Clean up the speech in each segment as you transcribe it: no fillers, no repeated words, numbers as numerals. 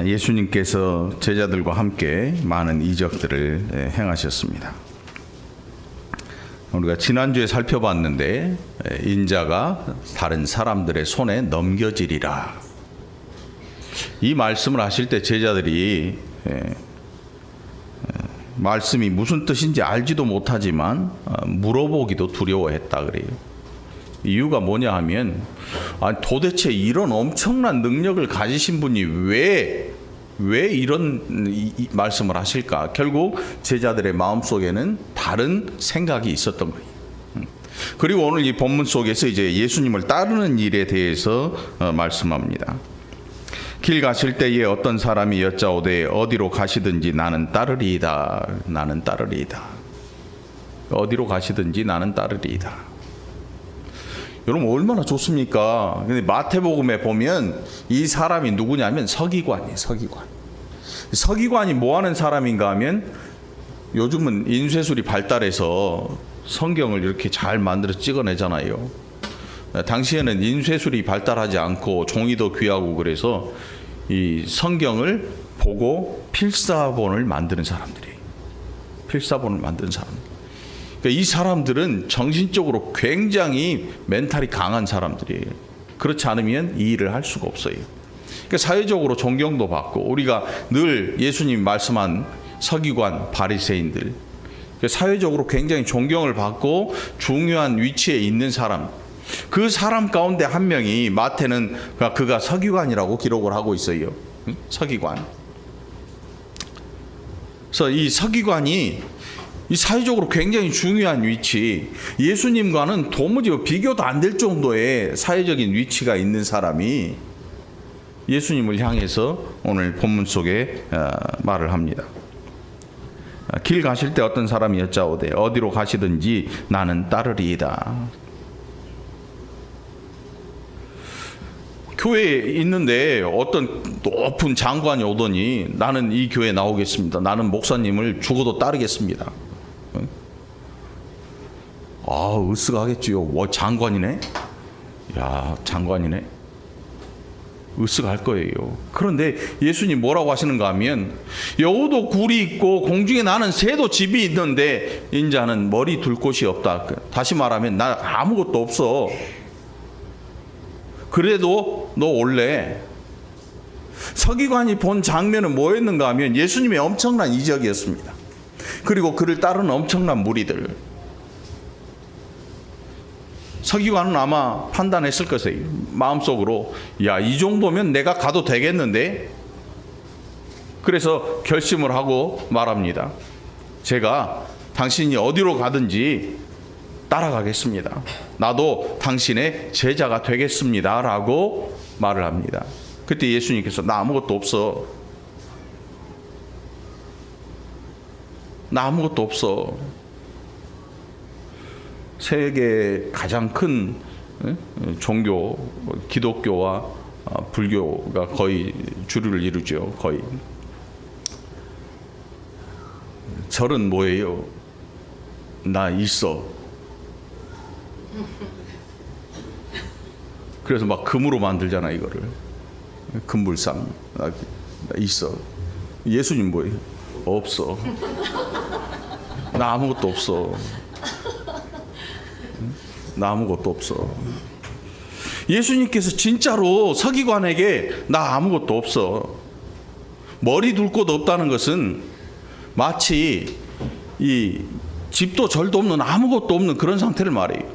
예수님께서 제자들과 함께 많은 이적들을 행하셨습니다. 우리가 지난주에 살펴봤는데 인자가 다른 사람들의 손에 넘겨지리라. 이 말씀을 하실 때 제자들이 말씀이 무슨 뜻인지 알지도 못하지만 물어보기도 두려워했다 그래요. 이유가 뭐냐 하면 도대체 이런 엄청난 능력을 가지신 분이 왜 이런 말씀을 하실까? 결국 제자들의 마음속에는 다른 생각이 있었던 거예요. 그리고 오늘 이 본문 속에서 이제 예수님을 따르는 일에 대해서 말씀합니다. 길 가실 때에 어떤 사람이 여짜오되 어디로 가시든지 나는 따르리이다. 나는 따르리이다. 어디로 가시든지 나는 따르리이다. 여러분 얼마나 좋습니까? 근데 마태복음에 보면 이 사람이 누구냐면 서기관이에요. 서기관이 뭐 하는 사람인가 하면 요즘은 인쇄술이 발달해서 성경을 이렇게 잘 만들어 찍어내잖아요. 당시에는 인쇄술이 발달하지 않고 종이도 귀하고 그래서 이 성경을 보고 필사본을 만드는 사람들이에요. 필사본을 만드는 사람들. 그러니까 이 사람들은 정신적으로 굉장히 멘탈이 강한 사람들이에요. 그렇지 않으면 이 일을 할 수가 없어요. 그러니까 사회적으로 존경도 받고 우리가 늘 예수님 말씀한 서기관, 바리새인들 사회적으로 굉장히 존경을 받고 중요한 위치에 있는 사람, 그 사람 가운데 한 명이 마태는 그가 서기관이라고 기록을 하고 있어요. 서기관. 그래서 이 서기관이 이 사회적으로 굉장히 중요한 위치, 예수님과는 도무지 비교도 안 될 정도의 사회적인 위치가 있는 사람이 예수님을 향해서 오늘 본문 속에 말을 합니다. 길 가실 때 어떤 사람이 여짜오되 어디로 가시든지 나는 따르리이다. 교회에 있는데 어떤 높은 장관이 오더니 나는 이 교회에 나오겠습니다. 나는 목사님을 죽어도 따르겠습니다. 으쓱하겠지요. 장관이네? 야, 장관이네? 으쓱할 거예요. 그런데 예수님 뭐라고 하시는가 하면 여우도 굴이 있고 공중에 나는 새도 집이 있는데 인자는 머리 둘 곳이 없다. 다시 말하면 나 아무것도 없어. 그래도 너 올래. 서기관이 본 장면은 뭐였는가 하면 예수님의 엄청난 이적이었습니다. 그리고 그를 따르는 엄청난 무리들. 서기관은 아마 판단했을 것이에요. 마음속으로 이 정도면 내가 가도 되겠는데. 그래서 결심을 하고 말합니다. 제가 당신이 어디로 가든지 따라가겠습니다. 나도 당신의 제자가 되겠습니다. 라고 말을 합니다. 그때 예수님께서 나 아무것도 없어. 나 아무것도 없어. 세계 가장 큰 종교, 기독교와 불교가 거의 주류를 이루죠. 거의. 절은 뭐예요? 나 있어. 그래서 막 금으로 만들잖아 이거를. 금불상. 나 있어. 예수님 뭐예요? 없어. 나 아무것도 없어. 나 아무것도 없어. 예수님께서 진짜로 서기관에게 나 아무것도 없어. 머리 둘 곳 없다는 것은 마치 이 집도 절도 없는 아무것도 없는 그런 상태를 말해요.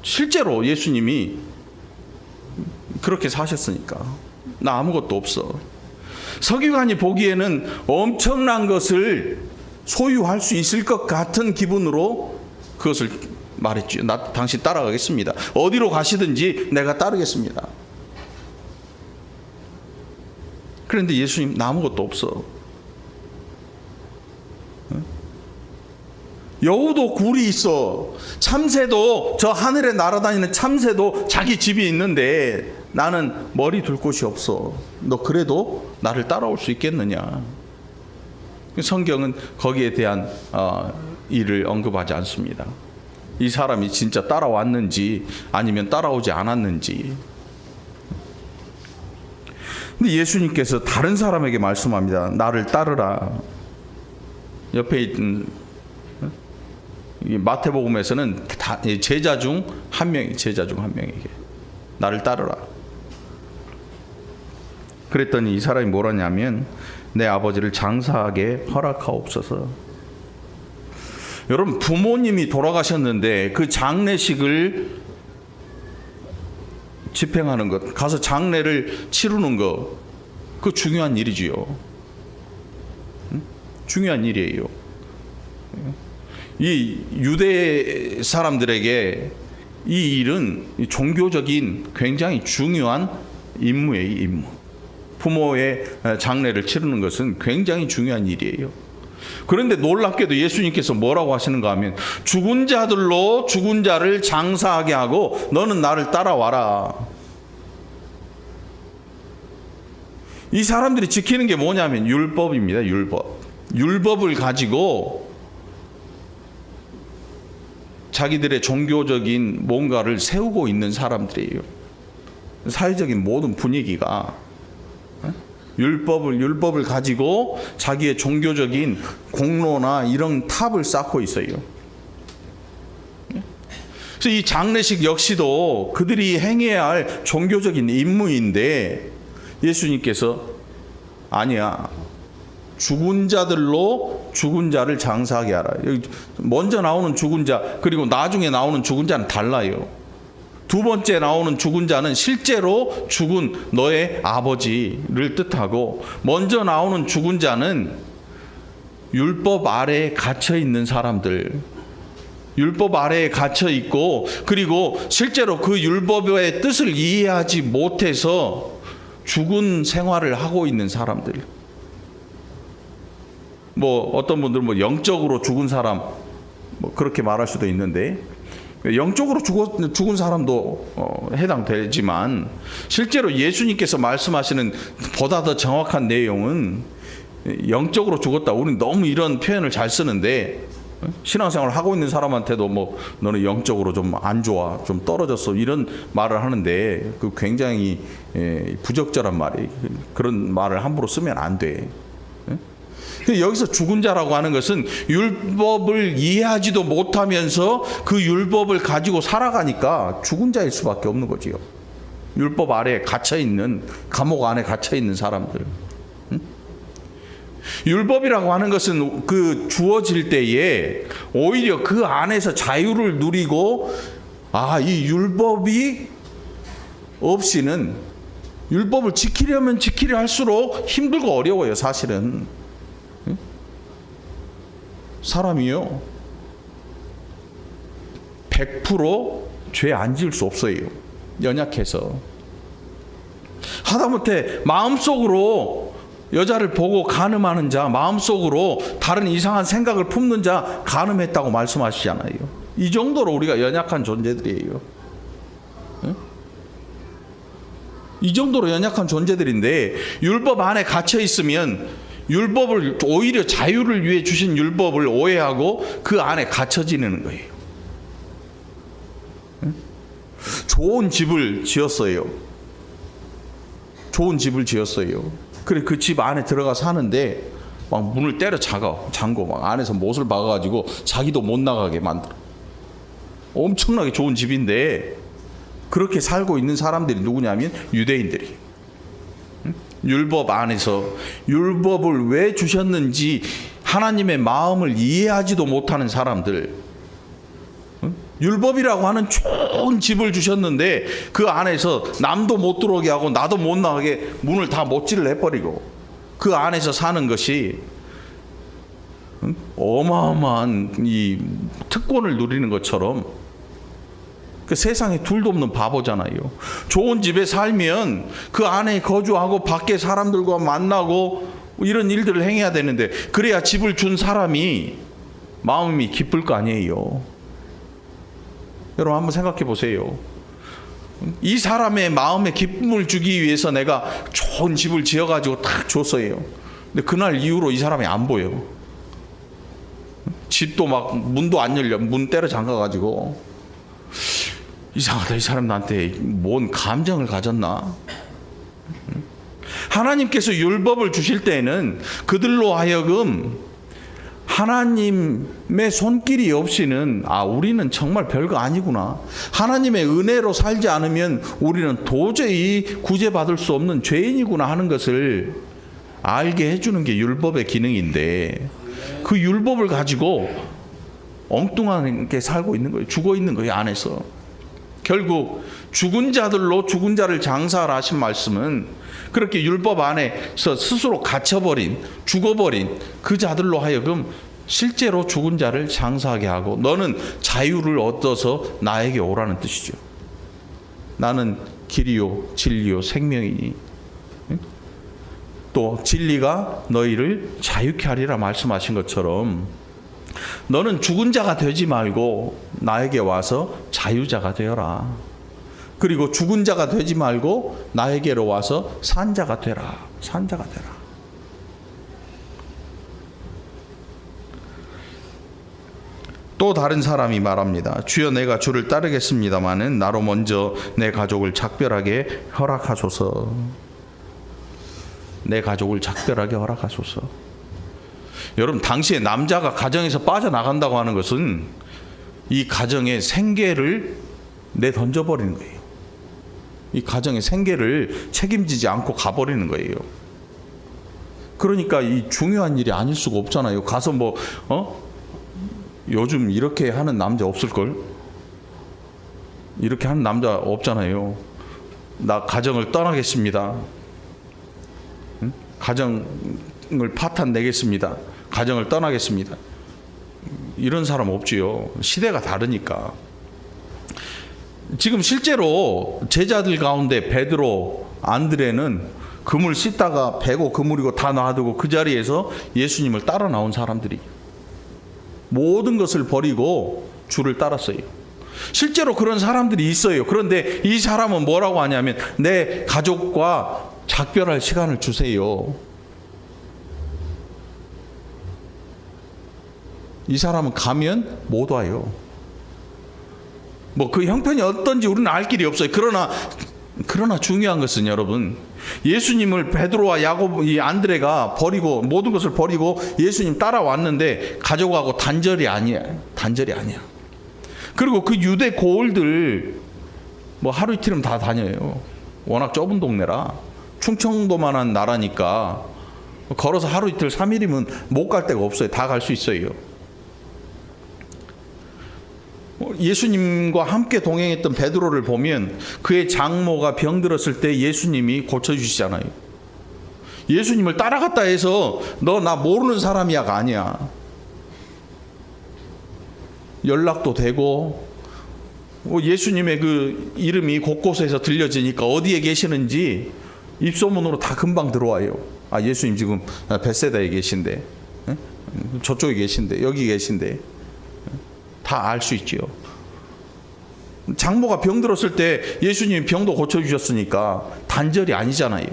실제로 예수님이 그렇게 사셨으니까. 나 아무것도 없어. 서기관이 보기에는 엄청난 것을 소유할 수 있을 것 같은 기분으로 그것을 말했죠. 나 당신 따라가겠습니다. 어디로 가시든지 내가 따르겠습니다. 그런데 예수님 나 아무것도 없어. 여우도 굴이 있어. 참새도 저 하늘에 날아다니는 참새도 자기 집이 있는데 나는 머리 둘 곳이 없어. 너 그래도 나를 따라올 수 있겠느냐? 성경은 거기에 대한 일을 언급하지 않습니다. 이 사람이 진짜 따라왔는지 아니면 따라오지 않았는지. 근데 예수님께서 다른 사람에게 말씀합니다. 나를 따르라. 옆에 있던 마태복음에서는 제자 중 한 명에게 나를 따르라. 그랬더니 이 사람이 뭐라냐면 내 아버지를 장사하게 허락하옵소서. 여러분, 부모님이 돌아가셨는데 그 장례식을 집행하는 것, 가서 장례를 치르는 것, 그 중요한 일이지요. 중요한 일이에요. 이 유대 사람들에게 이 일은 종교적인 굉장히 중요한 임무예요, 임무. 부모의 장례를 치르는 것은 굉장히 중요한 일이에요. 그런데 놀랍게도 예수님께서 뭐라고 하시는가 하면 죽은 자들로 죽은 자를 장사하게 하고 너는 나를 따라와라. 이 사람들이 지키는 게 뭐냐면 율법입니다. 율법을 가지고 자기들의 종교적인 뭔가를 세우고 있는 사람들이에요. 사회적인 모든 분위기가 율법을 가지고 자기의 종교적인 공로나 이런 탑을 쌓고 있어요. 그래서 이 장례식 역시도 그들이 행해야 할 종교적인 임무인데 예수님께서 아니야. 죽은 자들로 죽은 자를 장사하게 하라. 여기 먼저 나오는 죽은 자 그리고 나중에 나오는 죽은 자는 달라요. 두 번째 나오는 죽은 자는 실제로 죽은 너의 아버지를 뜻하고, 먼저 나오는 죽은 자는 율법 아래에 갇혀 있는 사람들, 율법 아래에 갇혀 있고, 그리고 실제로 그 율법의 뜻을 이해하지 못해서 죽은 생활을 하고 있는 사람들. 뭐 어떤 분들은 뭐 영적으로 죽은 사람 뭐 그렇게 말할 수도 있는데, 영적으로 죽은 사람도 해당되지만 실제로 예수님께서 말씀하시는 보다 더 정확한 내용은 영적으로 죽었다. 우리는 너무 이런 표현을 잘 쓰는데 신앙생활을 하고 있는 사람한테도 뭐 너는 영적으로 좀 안 좋아, 좀 떨어졌어, 이런 말을 하는데 그 굉장히 부적절한 말이, 그런 말을 함부로 쓰면 안 돼. 여기서 죽은 자라고 하는 것은 율법을 이해하지도 못하면서 그 율법을 가지고 살아가니까 죽은 자일 수밖에 없는 거지요. 율법 아래에 갇혀있는, 감옥 안에 갇혀있는 사람들. 율법이라고 하는 것은 그 주어질 때에 오히려 그 안에서 자유를 누리고, 이 율법이 없이는, 율법을 지키려면 지키려 할수록 힘들고 어려워요, 사실은. 사람이요 100% 죄 안 지을 수 없어요. 연약해서. 하다못해 마음속으로 여자를 보고 간음하는 자, 마음속으로 다른 이상한 생각을 품는 자 간음했다고 말씀하시잖아요. 이 정도로 우리가 연약한 존재들이에요. 이 정도로 연약한 존재들인데, 율법 안에 갇혀 있으면 율법을, 오히려 자유를 위해 주신 율법을 오해하고 그 안에 갇혀 지내는 거예요. 좋은 집을 지었어요. 좋은 집을 지었어요. 그래, 그 집 안에 들어가 사는데 막 문을 때려 잠고 막 안에서 못을 박아가지고 자기도 못 나가게 만들어. 엄청나게 좋은 집인데 그렇게 살고 있는 사람들이 누구냐면 유대인들이. 율법 안에서 율법을 왜 주셨는지 하나님의 마음을 이해하지도 못하는 사람들. 율법이라고 하는 좋은 집을 주셨는데 그 안에서 남도 못 들어오게 하고 나도 못 나가게 문을 다 못질을 해버리고 그 안에서 사는 것이 어마어마한 이 특권을 누리는 것처럼, 그 세상에 둘도 없는 바보잖아요. 좋은 집에 살면 그 안에 거주하고 밖에 사람들과 만나고 이런 일들을 행해야 되는데, 그래야 집을 준 사람이 마음이 기쁠 거 아니에요. 여러분 한번 생각해 보세요. 이 사람의 마음에 기쁨을 주기 위해서 내가 좋은 집을 지어가지고 딱 줬어요. 근데 그날 이후로 이 사람이 안 보여. 집도 막 문도 안 열려. 문 때려 잠가가지고. 이상하다, 이 사람 나한테 뭔 감정을 가졌나? 하나님께서 율법을 주실 때에는 그들로 하여금 하나님의 손길이 없이는 우리는 정말 별거 아니구나, 하나님의 은혜로 살지 않으면 우리는 도저히 구제받을 수 없는 죄인이구나 하는 것을 알게 해주는 게 율법의 기능인데, 그 율법을 가지고 엉뚱하게 살고 있는 거예요. 죽어 있는 거예요, 안에서. 결국 죽은 자들로 죽은 자를 장사하라 하신 말씀은 그렇게 율법 안에서 스스로 갇혀버린, 죽어버린 그 자들로 하여금 실제로 죽은 자를 장사하게 하고, 너는 자유를 얻어서 나에게 오라는 뜻이죠. 나는 길이요 진리요 생명이니 또 진리가 너희를 자유케 하리라 말씀하신 것처럼, 너는 죽은 자가 되지 말고 나에게 와서 자유자가 되어라. 그리고 죽은 자가 되지 말고 나에게로 와서 산 자가 되라. 산 자가 되라. 또 다른 사람이 말합니다. 주여, 내가 주를 따르겠습니다마는 나로 먼저 내 가족을 작별하게 허락하소서. 내 가족을 작별하게 허락하소서. 여러분, 당시에 남자가 가정에서 빠져나간다고 하는 것은 이 가정의 생계를 내던져버리는 거예요. 이 가정의 생계를 책임지지 않고 가버리는 거예요. 그러니까 이 중요한 일이 아닐 수가 없잖아요. 가서 요즘 이렇게 하는 남자 없을걸? 이렇게 하는 남자 없잖아요. 나 가정을 떠나겠습니다. 가정을 파탄 내겠습니다. 가정을 떠나겠습니다. 이런 사람 없지요. 시대가 다르니까. 지금 실제로 제자들 가운데 베드로, 안드레는 그물 씻다가 베고 그물이고 다 놔두고 그 자리에서 예수님을 따라 나온 사람들이 모든 것을 버리고 주를 따랐어요. 실제로 그런 사람들이 있어요. 그런데 이 사람은 뭐라고 하냐면, 내 가족과 작별할 시간을 주세요. 이 사람은 가면 못 와요. 그 형편이 어떤지 우리는 알 길이 없어요. 그러나 중요한 것은, 여러분, 예수님을 베드로와 야고보, 이 안드레가 버리고 모든 것을 버리고 예수님 따라왔는데 가족하고 단절이 아니야. 단절이 아니야. 그리고 그 유대 고을들 하루 이틀은 다 다녀요. 워낙 좁은 동네라. 충청도만한 나라니까 걸어서 하루 이틀 3일이면 못 갈 데가 없어요. 다 갈 수 있어요. 예수님과 함께 동행했던 베드로를 보면 그의 장모가 병들었을 때 예수님이 고쳐주시잖아요. 예수님을 따라갔다 해서 너 나 모르는 사람이야가 아니야. 연락도 되고 예수님의 그 이름이 곳곳에서 들려지니까 어디에 계시는지 입소문으로 다 금방 들어와요. 예수님 지금 벳세다에 계신데, 저쪽에 계신데, 여기 계신데, 다 알 수 있지요. 장모가 병들었을 때 예수님이 병도 고쳐주셨으니까 단절이 아니잖아요.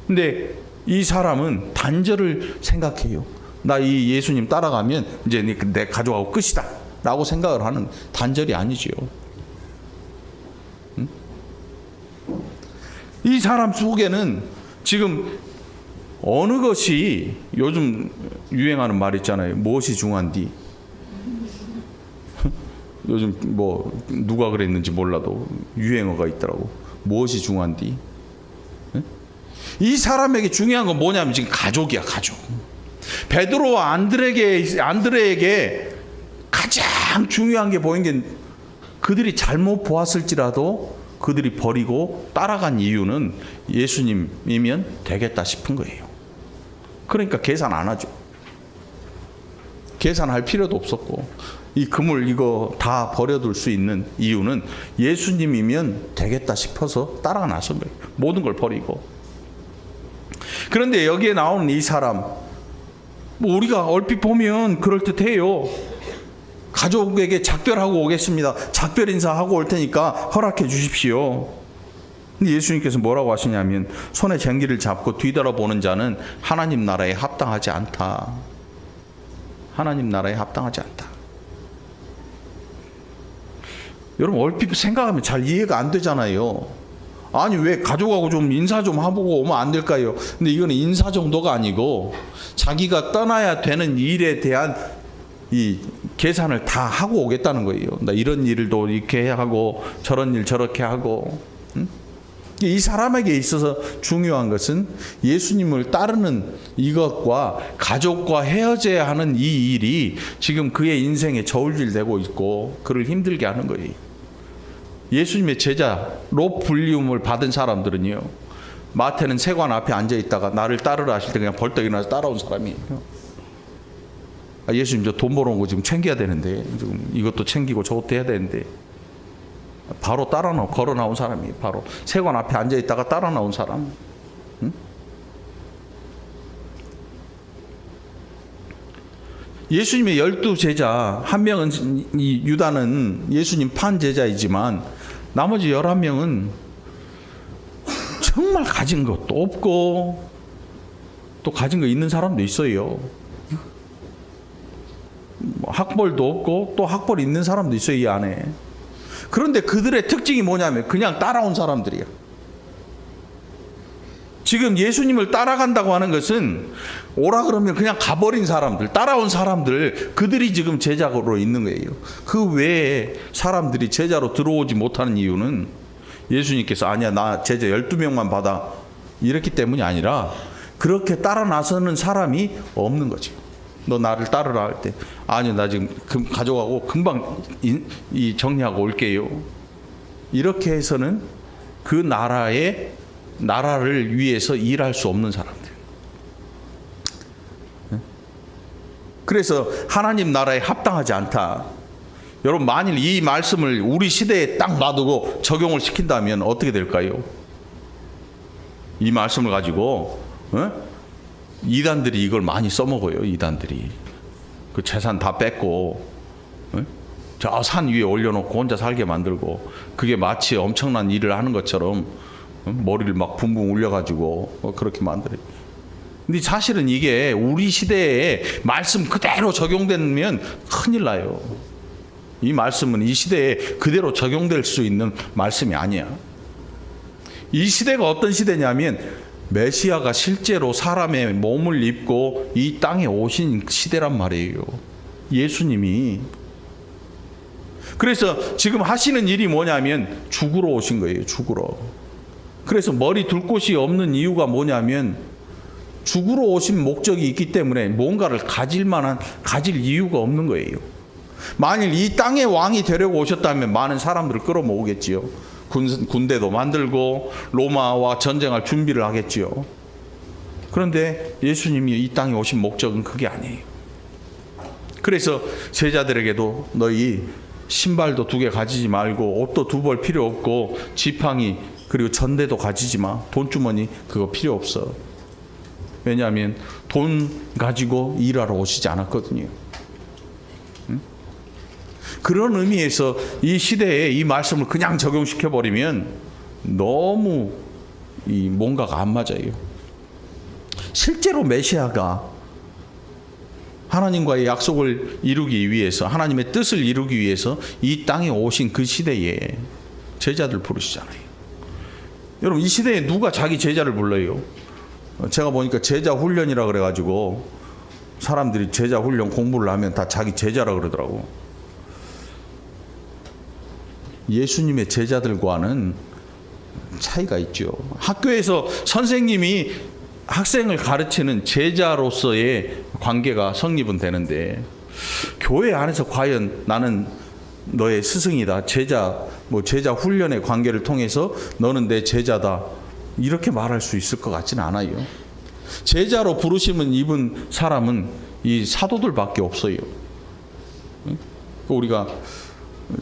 근데 이 사람은 단절을 생각해요. 나 이 예수님 따라가면 이제 내 가족하고 끝이다 라고 생각을 하는, 단절이 아니지요. 이 사람 속에는 지금 어느 것이, 요즘 유행하는 말 있잖아요. 무엇이 중요한디? 요즘 누가 그랬는지 몰라도 유행어가 있더라고. 무엇이 중요한디? 이 사람에게 중요한 건 뭐냐면 지금 가족이야, 가족. 베드로와 안드레에게 가장 중요한 게 보인 게, 그들이 잘못 보았을지라도 그들이 버리고 따라간 이유는 예수님이면 되겠다 싶은 거예요. 그러니까 계산 안 하죠. 계산할 필요도 없었고, 이 그물 이거 다 버려둘 수 있는 이유는 예수님이면 되겠다 싶어서 따라 나선 거예요. 모든 걸 버리고. 그런데 여기에 나오는 이 사람, 우리가 얼핏 보면 그럴듯해요. 가족에게 작별하고 오겠습니다. 작별 인사하고 올 테니까 허락해 주십시오. 근데 예수님께서 뭐라고 하시냐면, 손에 쟁기를 잡고 뒤돌아보는 자는 하나님 나라에 합당하지 않다. 하나님 나라에 합당하지 않다. 여러분, 얼핏 생각하면 잘 이해가 안 되잖아요. 아니 왜 가져가고 좀 인사 좀 하고 오면 안 될까요? 근데 이거는 인사 정도가 아니고 자기가 떠나야 되는 일에 대한 이 계산을 다 하고 오겠다는 거예요. 나 이런 일도 이렇게 하고 저런 일 저렇게 하고. 이 사람에게 있어서 중요한 것은 예수님을 따르는 이것과 가족과 헤어져야 하는 이 일이 지금 그의 인생에 저울질되고 있고 그를 힘들게 하는 거예요. 예수님의 제자로 불리움을 받은 사람들은요, 마태는 세관 앞에 앉아 있다가 나를 따르라 하실 때 그냥 벌떡 일어나서 따라온 사람이에요. 예수님 저 돈 벌어온 거 지금 챙겨야 되는데, 지금 이것도 챙기고 저것도 해야 되는데, 바로 걸어 나온 사람이에요. 바로 세관 앞에 앉아 있다가 따라 나온 사람. 응? 예수님의 12제자 한 명은, 이 유다는 예수님 판 제자이지만 나머지 11명은 정말 가진 것도 없고 또 가진 거 있는 사람도 있어요. 학벌도 없고 또 학벌 있는 사람도 있어요, 이 안에. 그런데 그들의 특징이 뭐냐면 그냥 따라온 사람들이야. 지금 예수님을 따라간다고 하는 것은 오라 그러면 그냥 가버린 사람들, 따라온 사람들, 그들이 지금 제자로 있는 거예요. 그 외에 사람들이 제자로 들어오지 못하는 이유는 예수님께서 아니야 나 제자 12명만 받아 이렇기 때문이 아니라 그렇게 따라 나서는 사람이 없는 거죠. 너 나를 따르라 할 때 아니요 나 지금 가져가고 금방 정리하고 올게요. 이렇게 해서는 그 나라를 위해서 일할 수 없는 사람들. 그래서 하나님 나라에 합당하지 않다. 여러분 만일 이 말씀을 우리 시대에 딱 놔두고 적용을 시킨다면 어떻게 될까요? 이 말씀을 가지고 이단들이 이걸 많이 써먹어요. 이단들이 그 재산 다 뺏고 저 산 위에 올려놓고 혼자 살게 만들고 그게 마치 엄청난 일을 하는 것처럼 머리를 막 붕붕 울려가지고 그렇게 만들어요. 근데 사실은 이게 우리 시대에 말씀 그대로 적용되면 큰일 나요. 이 말씀은 이 시대에 그대로 적용될 수 있는 말씀이 아니야. 이 시대가 어떤 시대냐면 메시아가 실제로 사람의 몸을 입고 이 땅에 오신 시대란 말이에요. 예수님이. 그래서 지금 하시는 일이 뭐냐면 죽으러 오신 거예요. 죽으러. 그래서 머리 둘 곳이 없는 이유가 뭐냐면 죽으러 오신 목적이 있기 때문에 뭔가를 가질 이유가 없는 거예요. 만일 이 땅의 왕이 되려고 오셨다면 많은 사람들을 끌어모으겠지요. 군대도 만들고 로마와 전쟁할 준비를 하겠지요. 그런데 예수님이 이 땅에 오신 목적은 그게 아니에요. 그래서 제자들에게도 너희 신발도 2개 가지지 말고 옷도 2벌 필요 없고 지팡이 그리고 전대도 가지지 마. 돈주머니 그거 필요 없어. 왜냐하면 돈 가지고 일하러 오시지 않았거든요. 그런 의미에서 이 시대에 이 말씀을 그냥 적용시켜 버리면 너무 뭔가가 안 맞아요. 실제로 메시아가 하나님과의 약속을 이루기 위해서, 하나님의 뜻을 이루기 위해서 이 땅에 오신 그 시대에 제자들 부르시잖아요. 여러분 이 시대에 누가 자기 제자를 불러요? 제가 보니까 제자 훈련이라 그래가지고 사람들이 제자 훈련 공부를 하면 다 자기 제자라 그러더라고. 예수님의 제자들과는 차이가 있죠. 학교에서 선생님이 학생을 가르치는 제자로서의 관계가 성립은 되는데 교회 안에서 과연 나는 너의 스승이다. 제자 훈련의 관계를 통해서 너는 내 제자다. 이렇게 말할 수 있을 것 같지는 않아요. 제자로 부르심은 입은 사람은 이 사도들밖에 없어요.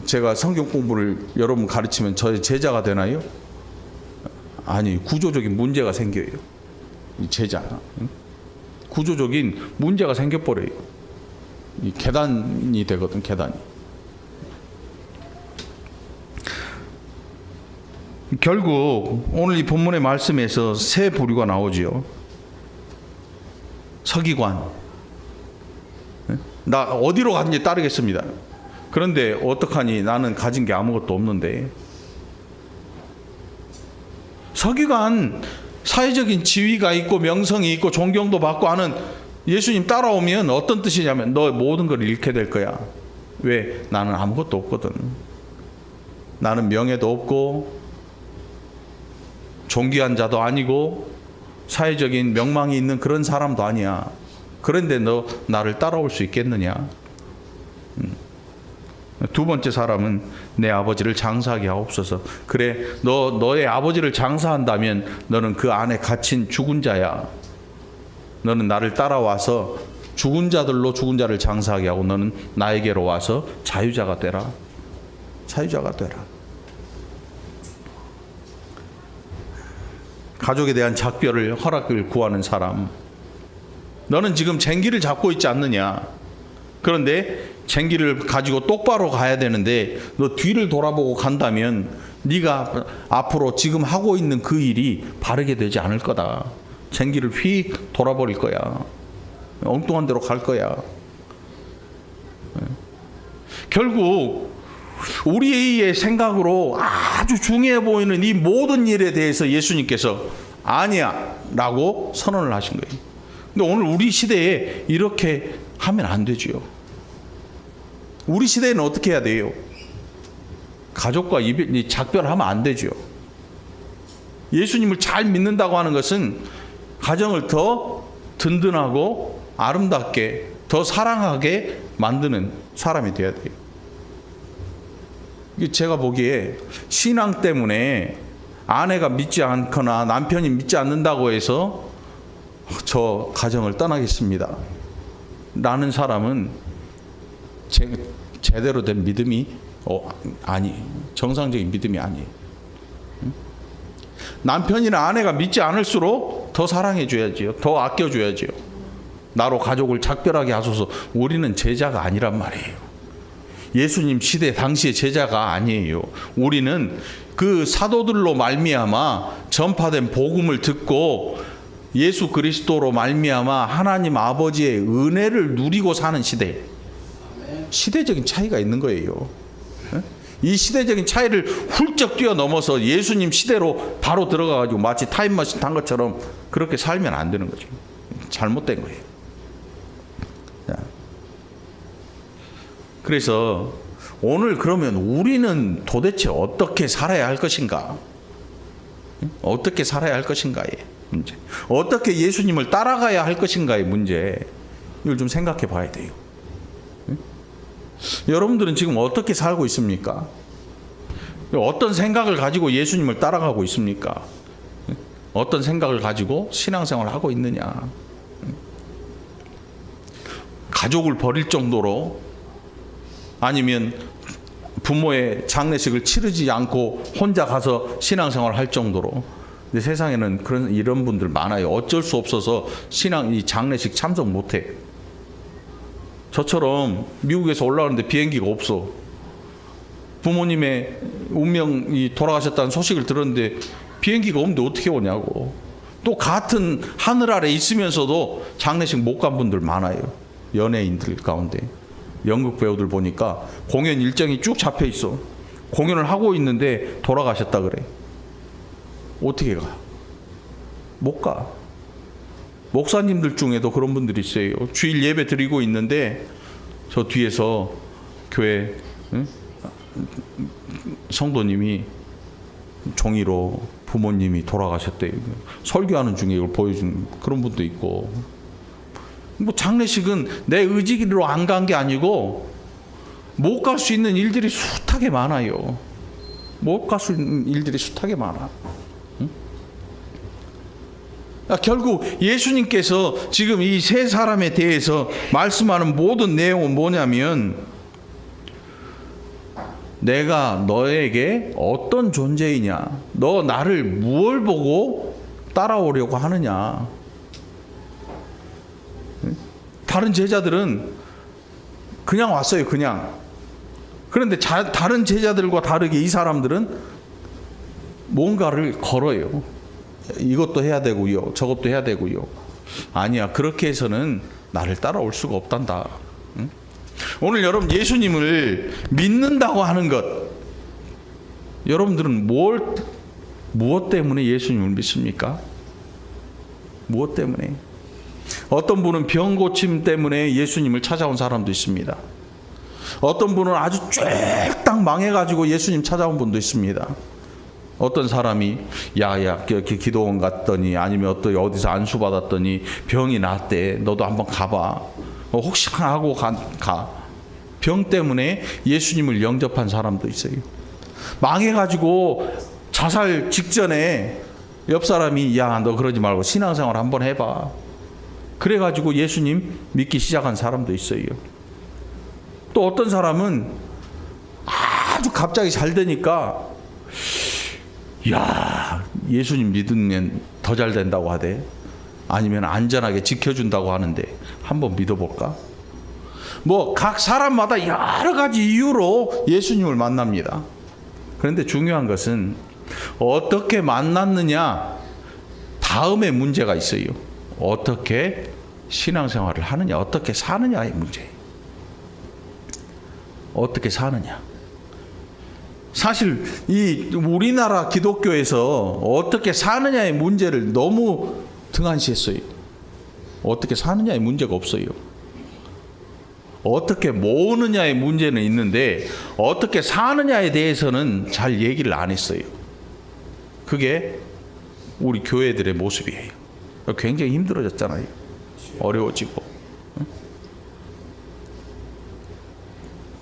제가 성경 공부를 여러분 가르치면 저의 제자가 되나요? 아니, 구조적인 문제가 생겨요. 이 제자. 구조적인 문제가 생겨버려요. 이 계단이 되거든, 계단이. 결국 오늘 이 본문의 말씀에서 세 부류가 나오지요. 서기관. 나 어디로 가든지 따르겠습니다. 그런데 어떡하니 나는 가진 게 아무것도 없는데. 서기관 사회적인 지위가 있고 명성이 있고 존경도 받고 하는 예수님 따라오면 어떤 뜻이냐면 너 모든 걸 잃게 될 거야. 왜? 나는 아무것도 없거든. 나는 명예도 없고 존귀한 자도 아니고 사회적인 명망이 있는 그런 사람도 아니야. 그런데 너 나를 따라올 수 있겠느냐? 두 번째 사람은 내 아버지를 장사하게 하옵소서. 그래, 너의 아버지를 장사한다면 너는 그 안에 갇힌 죽은 자야. 너는 나를 따라와서 죽은 자들로 죽은 자를 장사하게 하고 너는 나에게로 와서 자유자가 되라. 자유자가 되라. 가족에 대한 작별을 허락을 구하는 사람. 너는 지금 쟁기를 잡고 있지 않느냐? 그런데 쟁기를 가지고 똑바로 가야 되는데 너 뒤를 돌아보고 간다면 네가 앞으로 지금 하고 있는 그 일이 바르게 되지 않을 거다. 쟁기를 휙 돌아버릴 거야. 엉뚱한 데로 갈 거야. 결국 우리의 생각으로 아주 중요해 보이는 이 모든 일에 대해서 예수님께서 아니야 라고 선언을 하신 거예요. 근데 오늘 우리 시대에 이렇게 하면 안 되지요. 우리 시대에는 어떻게 해야 돼요? 가족과 작별하면 안 되죠. 예수님을 잘 믿는다고 하는 것은 가정을 더 든든하고 아름답게 더 사랑하게 만드는 사람이 되어야 돼요. 제가 보기에 신앙 때문에 아내가 믿지 않거나 남편이 믿지 않는다고 해서 저 가정을 떠나겠습니다 라는 사람은 제대로 된 믿음이 정상적인 믿음이 아니에요. 남편이나 아내가 믿지 않을수록 더 사랑해 줘야지요. 더 아껴 줘야지요. 나로 가족을 작별하게 하소서. 우리는 제자가 아니란 말이에요. 예수님 시대 당시의 제자가 아니에요. 우리는 그 사도들로 말미암아 전파된 복음을 듣고 예수 그리스도로 말미암아 하나님 아버지의 은혜를 누리고 사는 시대. 시대적인 차이가 있는 거예요. 이 시대적인 차이를 훌쩍 뛰어넘어서 예수님 시대로 바로 들어가가지고 마치 타임머신 탄 것처럼 그렇게 살면 안 되는 거죠. 잘못된 거예요. 그래서 오늘 그러면 우리는 도대체 어떻게 살아야 할 것인가? 어떻게 살아야 할 것인가의 문제. 어떻게 예수님을 따라가야 할 것인가의 문제. 이걸 좀 생각해 봐야 돼요. 여러분들은 지금 어떻게 살고 있습니까? 어떤 생각을 가지고 예수님을 따라가고 있습니까? 어떤 생각을 가지고 신앙생활을 하고 있느냐? 가족을 버릴 정도로 아니면 부모의 장례식을 치르지 않고 혼자 가서 신앙생활을 할 정도로. 근데 세상에는 이런 분들 많아요. 어쩔 수 없어서 이 장례식 참석 못해. 저처럼 미국에서 올라오는데 비행기가 없어. 부모님의 운명이 돌아가셨다는 소식을 들었는데 비행기가 없는데 어떻게 오냐고. 또 같은 하늘 아래 있으면서도 장례식 못 간 분들 많아요. 연예인들 가운데. 연극 배우들 보니까 공연 일정이 쭉 잡혀 있어. 공연을 하고 있는데 돌아가셨다 그래. 어떻게 가? 못 가. 목사님들 중에도 그런 분들이 있어요. 주일 예배 드리고 있는데 저 뒤에서 교회 성도님이 종이로 부모님이 돌아가셨대요. 설교하는 중에 이걸 보여주는 그런 분도 있고. 뭐 장례식은 내 의지로 안 간 게 아니고 못 갈 수 있는 일들이 숱하게 많아요. 못 갈 수 있는 일들이 숱하게 많아. 결국 예수님께서 지금 이 세 사람에 대해서 말씀하는 모든 내용은 뭐냐면 내가 너에게 어떤 존재이냐, 너 나를 무엇을 보고 따라오려고 하느냐. 다른 제자들은 그냥 왔어요. 그냥. 그런데 다른 제자들과 다르게 이 사람들은 뭔가를 걸어요. 이것도 해야 되고요, 저것도 해야 되고요. 아니야, 그렇게 해서는 나를 따라올 수가 없단다. 응? 오늘 여러분 예수님을 믿는다고 하는 것, 여러분들은 무엇 때문에 예수님을 믿습니까? 무엇 때문에? 어떤 분은 병 고침 때문에 예수님을 찾아온 사람도 있습니다. 어떤 분은 아주 쫙딱 망해가지고 예수님 찾아온 분도 있습니다. 어떤 사람이 야야 기도원 갔더니 아니면 어디서 안수 받았더니 병이 낫대. 너도 한번 가봐. 혹시나 하고 가. 병 때문에 예수님을 영접한 사람도 있어요. 망해가지고 자살 직전에 옆 사람이 야 너 그러지 말고 신앙생활 한번 해봐. 그래가지고 예수님 믿기 시작한 사람도 있어요. 또 어떤 사람은 아주 갑자기 잘 되니까 야 예수님 믿으면 더 잘 된다고 하대. 아니면 안전하게 지켜준다고 하는데 한번 믿어볼까? 뭐 각 사람마다 여러 가지 이유로 예수님을 만납니다. 그런데 중요한 것은 어떻게 만났느냐 다음에 문제가 있어요. 어떻게 신앙생활을 하느냐, 어떻게 사느냐의 문제예요. 어떻게 사느냐. 사실 이 우리나라 기독교에서 어떻게 사느냐의 문제를 너무 등한시했어요. 어떻게 사느냐의 문제가 없어요. 어떻게 모으느냐의 문제는 있는데 어떻게 사느냐에 대해서는 잘 얘기를 안 했어요. 그게 우리 교회들의 모습이에요. 굉장히 힘들어졌잖아요. 어려워지고.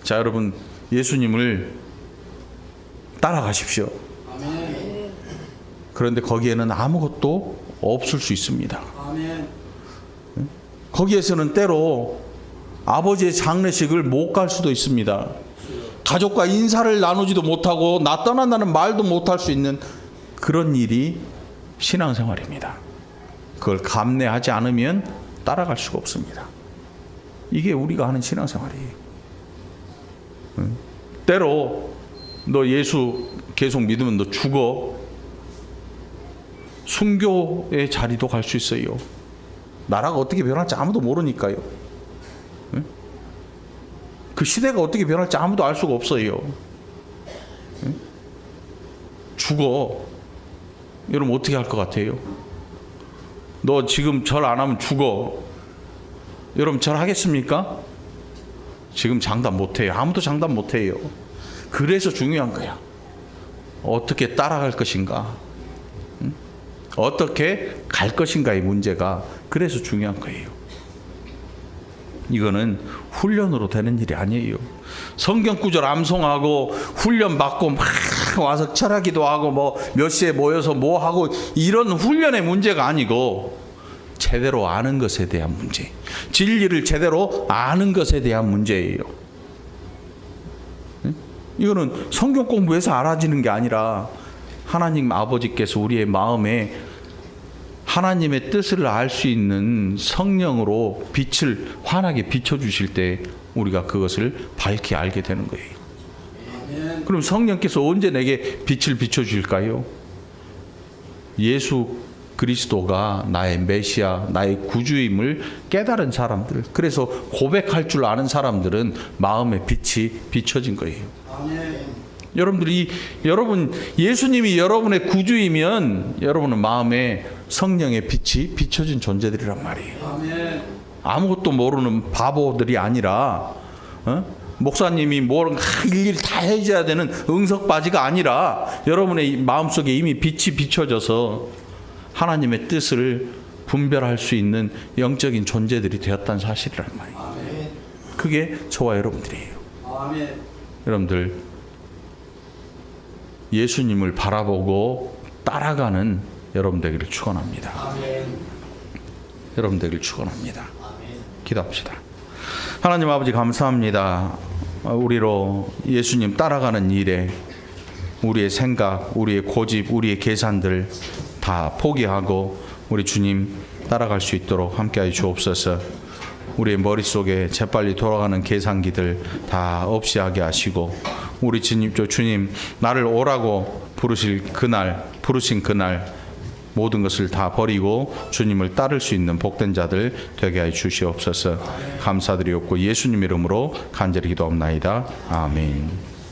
자, 여러분 예수님을 따라가십시오. 그런데 거기에는 아무것도 없을 수 있습니다. 거기에서는 때로 아버지의 장례식을 못 갈 수도 있습니다. 가족과 인사를 나누지도 못하고 나 떠난다는 말도 못할 수 있는 그런 일이 신앙생활입니다. 그걸 감내하지 않으면 따라갈 수가 없습니다. 이게 우리가 하는 신앙생활이에요. 때로 너 예수 계속 믿으면 너 죽어. 순교의 자리도 갈 수 있어요. 나라가 어떻게 변할지 아무도 모르니까요. 그 시대가 어떻게 변할지 아무도 알 수가 없어요. 죽어. 여러분 어떻게 할 것 같아요? 너 지금 절 안 하면 죽어. 여러분 절 하겠습니까? 지금 장담 못해요. 아무도 장담 못해요. 그래서 중요한 거야. 어떻게 따라갈 것인가? 어떻게 갈 것인가의 문제가 그래서 중요한 거예요. 이거는 훈련으로 되는 일이 아니에요. 성경 구절 암송하고 훈련 받고 막 와서 철학기도 하고 뭐 몇 시에 모여서 뭐 하고 이런 훈련의 문제가 아니고 제대로 아는 것에 대한 문제, 진리를 제대로 아는 것에 대한 문제예요. 이거는 성경 공부해서 알아지는 게 아니라 하나님 아버지께서 우리의 마음에 하나님의 뜻을 알 수 있는 성령으로 빛을 환하게 비춰주실 때 우리가 그것을 밝게 알게 되는 거예요. 그럼 성령께서 언제 내게 빛을 비춰주실까요? 예수 그리스도가 나의 메시아, 나의 구주임을 깨달은 사람들, 그래서 고백할 줄 아는 사람들은 마음의 빛이 비춰진 거예요. 여러분 예수님이 여러분의 구주이면 여러분은 마음에 성령의 빛이 비춰진 존재들이란 말이에요. 아무것도 모르는 바보들이 아니라 목사님이 뭘 일일이 다 해줘야 되는 응석바지가 아니라 여러분의 마음속에 이미 빛이 비춰져서 하나님의 뜻을 분별할 수 있는 영적인 존재들이 되었다는 사실이란 말이에요. 그게 저와 여러분들이에요. 여러분들 예수님을 바라보고 따라가는 여러분 되기를 축원합니다. 여러분 되기를 축원합니다. 기도합시다. 하나님 아버지 감사합니다. 우리로 예수님 따라가는 일에 우리의 생각, 우리의 고집, 우리의 계산들 다 포기하고 우리 주님 따라갈 수 있도록 함께하여 주옵소서. 우리의 머릿속에 재빨리 돌아가는 계산기들 다 없이 하게 하시고 우리 주님 나를 오라고 부르신 그날 모든 것을 다 버리고 주님을 따를 수 있는 복된 자들 되게 하여 주시옵소서. 감사드리옵고 예수님 이름으로 간절히 기도합나이다. 아멘.